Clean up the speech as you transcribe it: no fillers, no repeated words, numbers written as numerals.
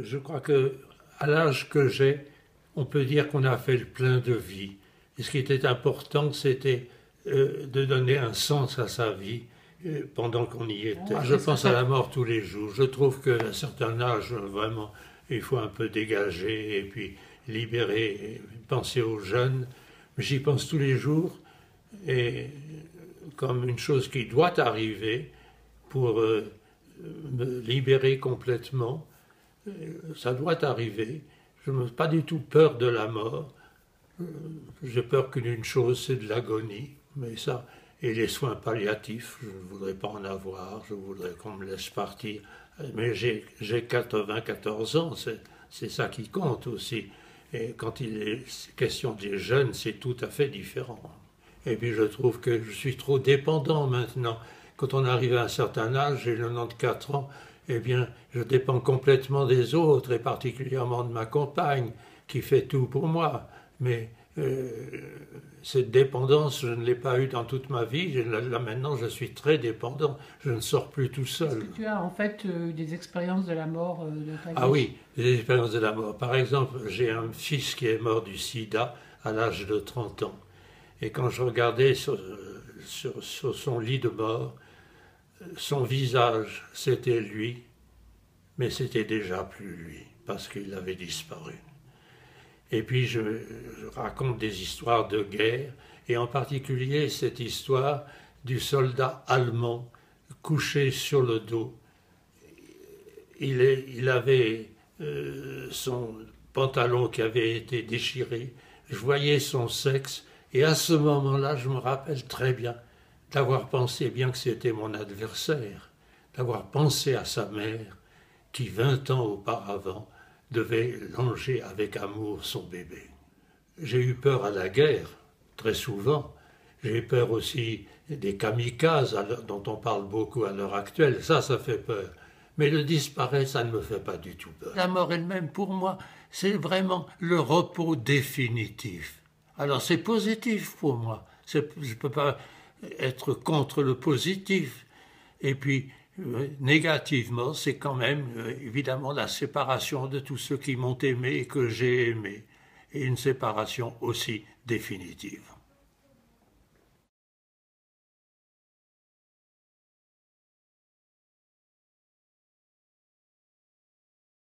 Je crois que à l'âge que j'ai, on peut dire qu'on a fait le plein de vie. Et ce qui était important, c'était de donner un sens à sa vie pendant qu'on y était. Je pense à la mort tous les jours. Je trouve qu'à un certain âge, vraiment, il faut un peu dégager et puis libérer, et penser aux jeunes. Mais j'y pense tous les jours et comme une chose qui doit arriver pour me libérer complètement. Ça doit arriver. Je n'ai pas du tout peur de la mort. J'ai peur qu'une chose, c'est de l'agonie. Mais ça, et les soins palliatifs, je ne voudrais pas en avoir. Je voudrais qu'on me laisse partir. Mais j'ai 94 ans, c'est ça qui compte aussi. Et quand il est question des jeunes, c'est tout à fait différent. Et puis je trouve que je suis trop dépendant maintenant. Quand on arrive à un certain âge, j'ai 94 ans, eh bien, je dépends complètement des autres, et particulièrement de ma compagne, qui fait tout pour moi. Mais cette dépendance, je ne l'ai pas eue dans toute ma vie. Là, maintenant, je suis très dépendant. Je ne sors plus tout seul. Est-ce que tu as en fait des expériences de la mort de ta vie? Ah oui, des expériences de la mort. Par exemple, j'ai un fils qui est mort du sida à l'âge de 30 ans. Et quand je regardais sur son lit de mort, son visage, c'était lui, mais c'était déjà plus lui, parce qu'il avait disparu. Et puis je raconte des histoires de guerre, et en particulier cette histoire du soldat allemand couché sur le dos. Il avait son pantalon qui avait été déchiré, je voyais son sexe, et à ce moment-là, je me rappelle très bien d'avoir pensé, bien que c'était mon adversaire, d'avoir pensé à sa mère, qui 20 ans auparavant devait longer avec amour son bébé. J'ai eu peur à la guerre, très souvent. J'ai eu peur aussi des kamikazes dont on parle beaucoup à l'heure actuelle. Ça fait peur. Mais le disparaître, ça ne me fait pas du tout peur. La mort elle-même, pour moi, c'est vraiment le repos définitif. Alors c'est positif pour moi. Je ne peux pas être contre le positif. Et puis, négativement, c'est quand même évidemment la séparation de tous ceux qui m'ont aimé et que j'ai aimé. Et une séparation aussi définitive.